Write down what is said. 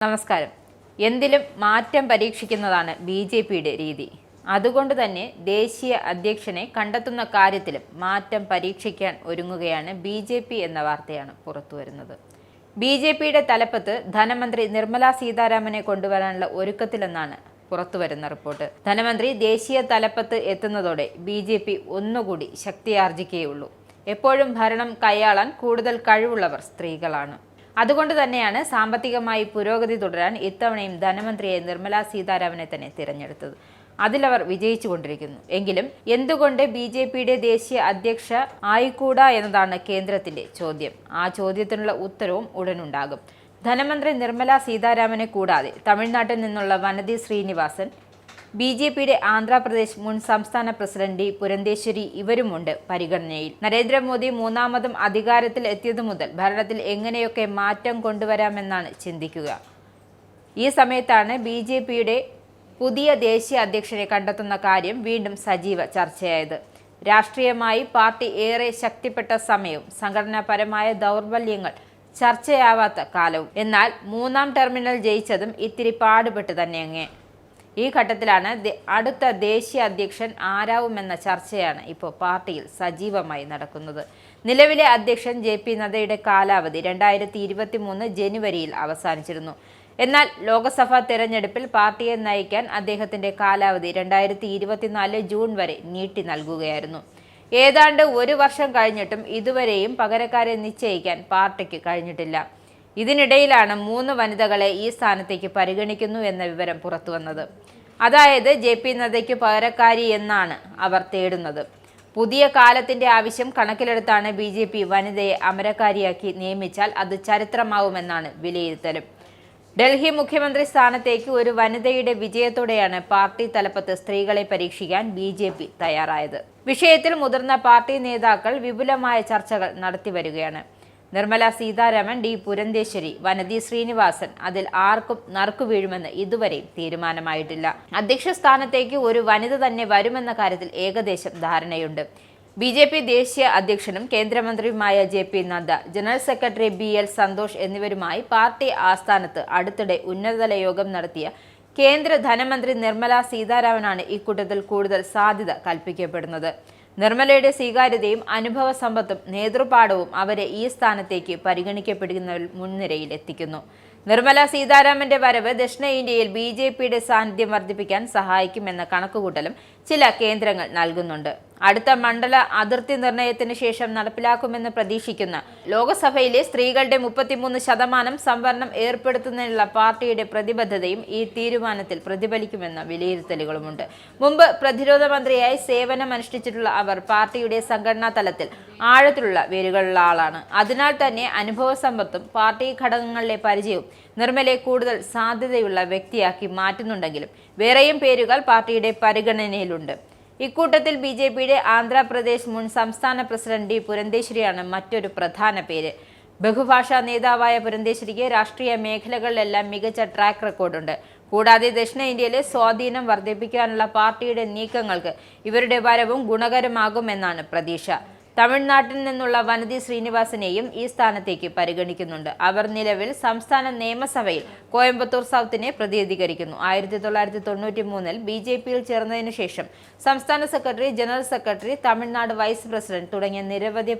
നമസ്കാരം. എന്തിലും മാറ്റം പരീക്ഷിക്കുന്നതാണ് ബി.ജെ.പിയുടെ രീതി. അതുകൊണ്ട് തന്നെ ദേശീയ അധ്യക്ഷനെ കണ്ടെത്തുന്ന കാര്യത്തിലും മാറ്റം പരീക്ഷിക്കാൻ ഒരുങ്ങുകയാണ് ബി.ജെ.പി എന്ന വാർത്തയാണ് പുറത്തുവരുന്നത്. ബി.ജെ.പിയുടെ തലപ്പത്ത് ധനമന്ത്രി നിർമ്മല സീതാരാമനെ കൊണ്ടുവരാനുള്ള ഒരുക്കത്തിലെന്നാണ് പുറത്തുവരുന്ന റിപ്പോർട്ട്. ധനമന്ത്രി ദേശീയ തലപ്പത്ത് എത്തുന്നതോടെ ബി.ജെ.പി ഒന്നുകൂടി ശക്തിയാർജിക്കുകയുള്ളൂ. എപ്പോഴും ഭരണം കൈയാളാൻ കൂടുതൽ കഴിവുള്ളവർ സ്ത്രീകളാണ്. അതുകൊണ്ട് തന്നെയാണ് സാമ്പത്തികമായി പുരോഗതി തുടരാൻ ഇത്തവണയും ധനമന്ത്രിയെ നിർമ്മല സീതാരാമനെ തന്നെ തിരഞ്ഞെടുത്തത്. അതിലവർ വിജയിച്ചുകൊണ്ടിരിക്കുന്നു. എങ്കിലും എന്തുകൊണ്ട് ബി.ജെ.പിയുടെ ദേശീയ അധ്യക്ഷ ആയിക്കൂടാ എന്നതാണ് കേന്ദ്രത്തിന്റെ ചോദ്യം. ആ ചോദ്യത്തിനുള്ള ഉത്തരവും ഉടനുണ്ടാകും. ധനമന്ത്രി നിർമ്മല സീതാരാമനെ കൂടാതെ തമിഴ്നാട്ടിൽ നിന്നുള്ള വനതി ശ്രീനിവാസൻ, ബി.ജെ.പിയുടെ ആന്ധ്രാപ്രദേശ് മുൻ സംസ്ഥാന പ്രസിഡന്റ് ഡി പുരന്ദേശ്വരി ഇവരുമുണ്ട് പരിഗണനയിൽ. നരേന്ദ്രമോദി മൂന്നാമതും അധികാരത്തിൽ എത്തിയതു മുതൽ ഭരണത്തിൽ എങ്ങനെയൊക്കെ മാറ്റം കൊണ്ടുവരാമെന്നാണ് ചിന്തിക്കുക. ഈ സമയത്താണ് ബി.ജെ.പിയുടെ പുതിയ ദേശീയ അധ്യക്ഷനെ കണ്ടെത്തുന്ന കാര്യം വീണ്ടും സജീവ ചർച്ചയായത്. രാഷ്ട്രീയമായി പാർട്ടി ഏറെ ശക്തിപ്പെട്ട സമയവും സംഘടനാപരമായ ദൗർബല്യങ്ങൾ ചർച്ചയാവാത്ത കാലവും. എന്നാൽ മൂന്നാം ടെർമിനൽ ജയിച്ചതും ഇത്തിരി പാടുപെട്ട് തന്നെ. ഈ ഘട്ടത്തിലാണ് അടുത്ത ദേശീയ അധ്യക്ഷൻ ആരാവുമെന്ന ചർച്ചയാണ് ഇപ്പോൾ പാർട്ടിയിൽ സജീവമായി നടക്കുന്നത്. നിലവിലെ അധ്യക്ഷൻ ജെ.പി. നദ്ദയുടെ കാലാവധി 2023 ജനുവരിയിൽ അവസാനിച്ചിരുന്നു. എന്നാൽ ലോക്സഭാ തെരഞ്ഞെടുപ്പിൽ പാർട്ടിയെ നയിക്കാൻ അദ്ദേഹത്തിന്റെ കാലാവധി 2024 ജൂൺ വരെ നീട്ടി നൽകുകയായിരുന്നു. ഏതാണ്ട് ഒരു വർഷം കഴിഞ്ഞിട്ടും ഇതുവരെയും പകരക്കാരെ നിശ്ചയിക്കാൻ പാർട്ടിക്ക് കഴിഞ്ഞിട്ടില്ല. ഇതിനിടയിലാണ് 3 വനിതകളെ ഈ സ്ഥാനത്തേക്ക് പരിഗണിക്കുന്നു എന്ന വിവരം പുറത്തുവന്നത്. അതായത് ജെ.പി. നദ്ദയ്ക്ക് പകരക്കാരി എന്നാണ് അവർ തേടുന്നത്. പുതിയ കാലത്തിന്റെ ആവശ്യം കണക്കിലെടുത്താണ് ബി.ജെ.പി വനിതയെ അമരക്കാരിയാക്കി നിയമിച്ചാൽ അത് ചരിത്രമാവുമെന്നാണ് വിലയിരുത്തലും. ഡൽഹി മുഖ്യമന്ത്രി സ്ഥാനത്തേക്ക് ഒരു വനിതയുടെ വിജയത്തോടെയാണ് പാർട്ടി തലപ്പത്ത് സ്ത്രീകളെ പരീക്ഷിക്കാൻ ബി.ജെ.പി തയ്യാറായത്. വിഷയത്തിൽ മുതിർന്ന പാർട്ടി നേതാക്കൾ വിപുലമായ ചർച്ചകൾ നടത്തിവരികയാണ്. നിർമ്മല സീതാരാമൻ, ഡി പുരന്ദേശ്വരി, വനതി ശ്രീനിവാസൻ, അതിൽ ആർക്കും നറുക്കു വീഴുമെന്ന് ഇതുവരെയും തീരുമാനമായിട്ടില്ല. അധ്യക്ഷ സ്ഥാനത്തേക്ക് ഒരു വനിത തന്നെ വരുമെന്ന കാര്യത്തിൽ ഏകദേശം ധാരണയുണ്ട്. ബി.ജെ.പി ദേശീയ അധ്യക്ഷനും കേന്ദ്രമന്ത്രിയുമായ J P. Nadda, general secretary B L. Santosh എന്നിവരുമായി പാർട്ടി ആസ്ഥാനത്ത് അടുത്തിടെ ഉന്നതതല യോഗം നടത്തിയ കേന്ദ്ര ധനമന്ത്രി നിർമ്മല സീതാരാമനാണ് ഇക്കൂട്ടത്തിൽ കൂടുതൽ സാധ്യത കൽപ്പിക്കപ്പെടുന്നത്. നിർമ്മലയുടെ സ്വീകാര്യതയും അനുഭവ സമ്പത്തും നേതൃപാഠവും അവരെ ഈ സ്ഥാനത്തേക്ക് പരിഗണിക്കപ്പെടുന്നവരിൽ മുൻനിരയിൽ എത്തിക്കുന്നു. നിർമ്മല സീതാരാമന്റെ വരവ് ദക്ഷിണേന്ത്യയിൽ ബി.ജെ.പിയുടെ സാന്നിധ്യം വർദ്ധിപ്പിക്കാൻ സഹായിക്കുമെന്ന കണക്കുകൂട്ടലും ചില കേന്ദ്രങ്ങൾ നൽകുന്നുണ്ട്. അടുത്ത മണ്ഡല അതിർത്തി നിർണയത്തിന് ശേഷം നടപ്പിലാക്കുമെന്ന് പ്രതീക്ഷിക്കുന്ന ലോക്സഭയിലെ സ്ത്രീകളുടെ 33% സംവരണം ഏർപ്പെടുത്തുന്നതിനുള്ള പാർട്ടിയുടെ പ്രതിബദ്ധതയും ഈ തീരുമാനത്തിൽ പ്രതിഫലിക്കുമെന്ന വിലയിരുത്തലുകളുമുണ്ട്. മുമ്പ് പ്രതിരോധ മന്ത്രിയായി സേവനമനുഷ്ഠിച്ചിട്ടുള്ള അവർ പാർട്ടിയുടെ സംഘടനാ തലത്തിൽ ആഴത്തിലുള്ള വേരുകളുള്ള ആളാണ്. അതിനാൽ തന്നെ അനുഭവ സമ്പത്തും പാർട്ടി ഘടകങ്ങളിലെ പരിചയവും നിർമ്മലയെ കൂടുതൽ സാധ്യതയുള്ള വ്യക്തിയാക്കി മാറ്റുന്നുണ്ടെങ്കിലും വേറെയും പേരുകൾ പാർട്ടിയുടെ പരിഗണനയിലുണ്ട്. ഇക്കൂട്ടത്തിൽ ബി.ജെ.പിയുടെ ആന്ധ്രാപ്രദേശ് മുൻ സംസ്ഥാന പ്രസിഡന്റ് ഡി പുരന്ദേശ്വരിയാണ് മറ്റൊരു പ്രധാന പേര്. ബഹുഭാഷാ നേതാവായ പുരന്ദേശ്വരിക്ക് രാഷ്ട്രീയ മേഖലകളിലെല്ലാം മികച്ച ട്രാക്ക് റെക്കോർഡുണ്ട്. കൂടാതെ ദക്ഷിണേന്ത്യയിലെ സ്വാധീനം വർദ്ധിപ്പിക്കാനുള്ള പാർട്ടിയുടെ നീക്കങ്ങൾക്ക് ഇവരുടെ വരവും ഗുണകരമാകുമെന്നാണ് പ്രതീക്ഷ. തമിഴ്നാട്ടിൽ നിന്നുള്ള വനതി ശ്രീനിവാസനെയും ഈ സ്ഥാനത്തേക്ക് പരിഗണിക്കുന്നുണ്ട്. അവർ നിലവിൽ സംസ്ഥാന നിയമസഭയിൽ കോയമ്പത്തൂർ സൗത്തിനെ പ്രതിനിധീകരിക്കുന്നു. 1993 ബി.ജെ.പിയിൽ ചേർന്നതിനു ശേഷം സംസ്ഥാന secretary, general secretary, Tamil Nadu vice president തുടങ്ങിയ നിരവധി